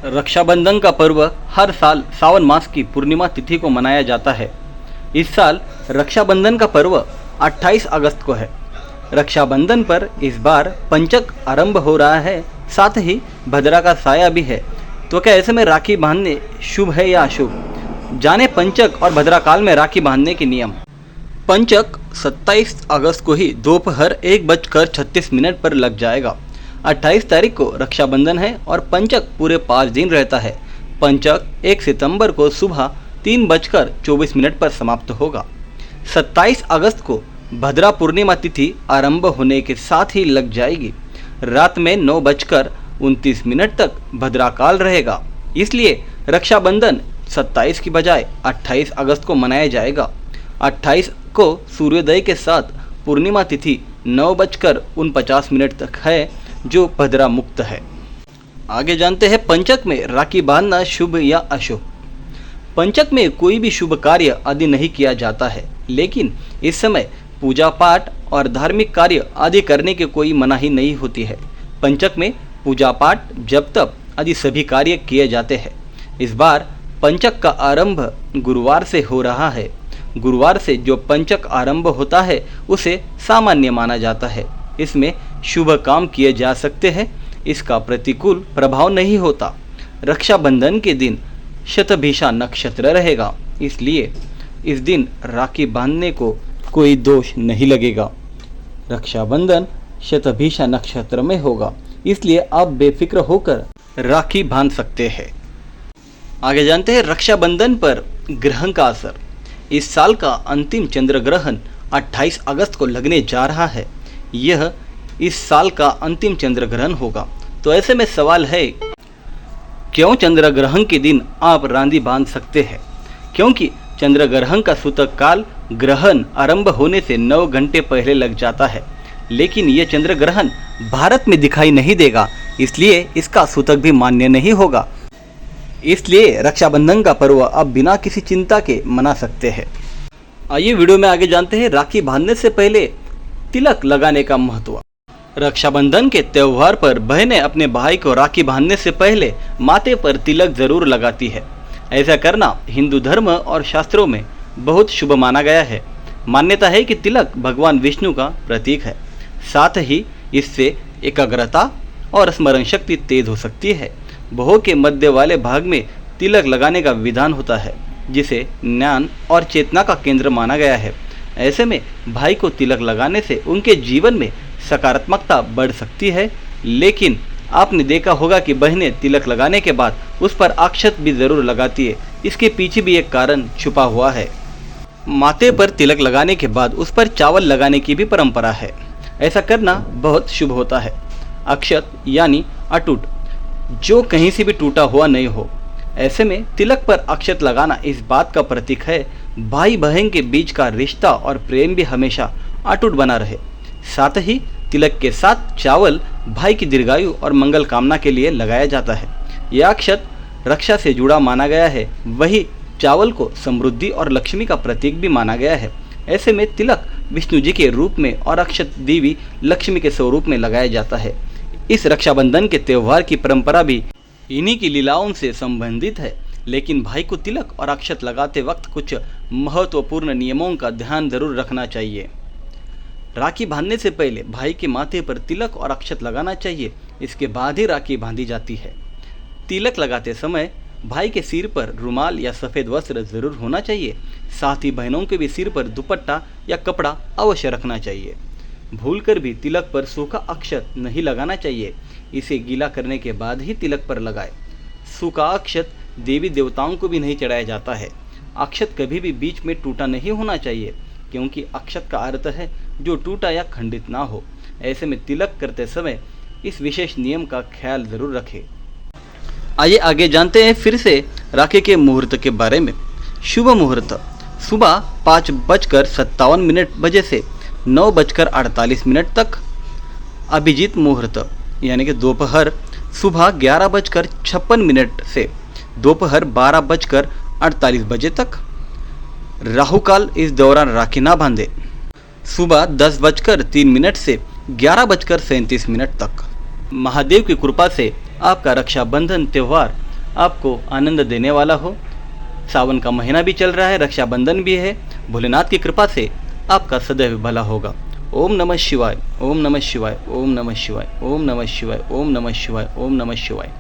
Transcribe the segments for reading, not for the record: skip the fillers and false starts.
रक्षाबंधन का पर्व हर साल सावन मास की पूर्णिमा तिथि को मनाया जाता है। इस साल रक्षाबंधन का पर्व 28 अगस्त को है। रक्षाबंधन पर इस बार पंचक आरंभ हो रहा है, साथ ही भद्रा का साया भी है। तो क्या ऐसे में राखी बांधने शुभ है या अशुभ? जाने पंचक और भद्रा काल में राखी बांधने के नियम। पंचक 27 अगस्त को ही दोपहर 1:36 पर लग जाएगा। 28 तारीख को रक्षाबंधन है और पंचक पूरे 5 दिन रहता है। पंचक 1 सितंबर को सुबह 3:24 पर समाप्त होगा। 27 अगस्त को भद्रा पूर्णिमा तिथि आरंभ होने के साथ ही लग जाएगी। रात में 9:29 तक भद्रा काल रहेगा। इसलिए रक्षाबंधन 27 की बजाय 28 अगस्त को मनाया जाएगा। 28 को सूर्योदय के साथ पूर्णिमा तिथि 9:49 तक है, जो भद्रा मुक्त है। आगे जानते हैं पंचक में राखी बांधना शुभ या अशुभ। पंचक में कोई भी शुभ कार्य आदि नहीं किया जाता है, लेकिन इस समय पूजा पाठ और धार्मिक कार्य आदि करने के कोई मनाही नहीं होती है। पंचक में पूजा पाठ जप तप आदि सभी कार्य किए जाते हैं। इस बार पंचक का आरंभ गुरुवार से हो रहा है। गुरुवार से जो पंचक आरंभ होता है उसे सामान्य माना जाता है। इसमें शुभ काम किए जा सकते हैं, इसका प्रतिकूल प्रभाव नहीं होता। रक्षाबंधन के दिन शतभिषा नक्षत्र रहेगा, इसलिए इस दिन राखी बांधने को कोई दोष नहीं लगेगा। रक्षाबंधन शतभिषा नक्षत्र में होगा, इसलिए आप बेफिक्र होकर राखी बांध सकते हैं। आगे जानते हैं रक्षाबंधन पर ग्रहण का असर। इस साल का अंतिम चंद्र ग्रहण 28 अगस्त को लगने जा रहा है। यह इस साल का अंतिम चंद्र ग्रहण होगा। तो ऐसे में सवाल है, क्यों चंद्र ग्रहण के दिन आप राखी बांध सकते हैं? क्योंकि चंद्र ग्रहण का सूतक काल ग्रहण आरंभ होने से 9 घंटे पहले लग जाता है, लेकिन यह चंद्र ग्रहण भारत में दिखाई नहीं देगा, इसलिए इसका सूतक भी मान्य नहीं होगा। इसलिए रक्षाबंधन का पर्व आप बिना किसी चिंता के मना सकते हैं। आइए वीडियो में आगे जानते हैं राखी बांधने से पहले तिलक लगाने का महत्व। रक्षाबंधन के त्यौहार पर बहनें अपने भाई को राखी बांधने से पहले माथे पर तिलक जरूर लगाती है। ऐसा करना हिंदू धर्म और शास्त्रों में बहुत शुभ माना गया है। मान्यता है कि तिलक भगवान विष्णु का प्रतीक है, साथ ही इससे एकाग्रता और स्मरण शक्ति तेज हो सकती है। भोग के मध्य वाले भाग में तिलक लगाने का विधान होता है, जिसे ज्ञान और चेतना का केंद्र माना गया है। ऐसे में भाई को तिलक लगाने से उनके जीवन में सकारात्मकता बढ़ सकती है, लेकिन आपने देखा होगा कि बहनें तिलक लगाने के बाद उस पर अक्षत भी ज़रूर लगाती है। इसके पीछे भी एक कारण छुपा हुआ है। माथे पर तिलक लगाने के बाद उस पर चावल लगाने की भी परंपरा है। ऐसा करना बहुत शुभ होता है। अक्षत यानी अटूट, जो कहीं से भी टूटा हुआ नहीं हो। ऐसे में तिलक पर अक्षत लगाना इस बात का प्रतीक है भाई बहन के बीच का रिश्ता और प्रेम भी हमेशा अटूट बना रहे। साथ ही तिलक के साथ चावल भाई की दीर्घायु और मंगल कामना के लिए लगाया जाता है। यह अक्षत रक्षा से जुड़ा माना गया है, वही चावल को समृद्धि और लक्ष्मी का प्रतीक भी माना गया है। ऐसे में तिलक विष्णु जी के रूप में और अक्षत देवी लक्ष्मी के स्वरूप में लगाया जाता है। इस रक्षाबंधन के त्यौहार की परंपरा भी इन्हीं की लीलाओं से संबंधित है, लेकिन भाई को तिलक और अक्षत लगाते वक्त कुछ महत्वपूर्ण नियमों का ध्यान जरूर रखना चाहिए। राखी बांधने से पहले भाई के माथे पर तिलक और अक्षत लगाना चाहिए, इसके बाद ही राखी बांधी जाती है। तिलक लगाते समय भाई के सिर पर रुमाल या सफ़ेद वस्त्र जरूर होना चाहिए। साथ ही बहनों के भी सिर पर दुपट्टा या कपड़ा अवश्य रखना चाहिए। भूलकर भी तिलक पर सूखा अक्षत नहीं लगाना चाहिए, इसे गीला करने के बाद ही तिलक पर लगाए। सूखा अक्षत देवी देवताओं को भी नहीं चढ़ाया जाता है। अक्षत कभी भी बीच में टूटा नहीं होना चाहिए, क्योंकि अक्षत का अर्थ है जो टूटा या खंडित ना हो। ऐसे में तिलक करते समय इस विशेष नियम का ख्याल जरूर रखें। आइए आगे जानते हैं फिर से राखी के मुहूर्त के बारे में। शुभ मुहूर्त सुबह 5:57 बजे से 9:48 तक। अभिजीत मुहूर्त यानी कि दोपहर सुबह 11:56 से दोपहर 12:48 बजे तक। राहु काल इस दौरान राखी ना बांधे। सुबह 10:03 से 11:37 तक। महादेव की कृपा से आपका रक्षाबंधन त्यौहार आपको आनंद देने वाला हो। सावन का महीना भी चल रहा है, रक्षाबंधन भी है। भोलेनाथ की कृपा से आपका सदैव भला होगा। ओम नमः शिवाय, ओम नमः शिवाय, ओम नमः शिवाय, ओम नमः शिवाय, ओम नमः शिवाय, ओम नमः शिवाय।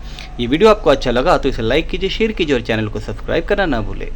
ये वीडियो आपको अच्छा लगा तो इसे लाइक कीजिए, शेयर कीजिए और चैनल को सब्सक्राइब करना ना भूलें।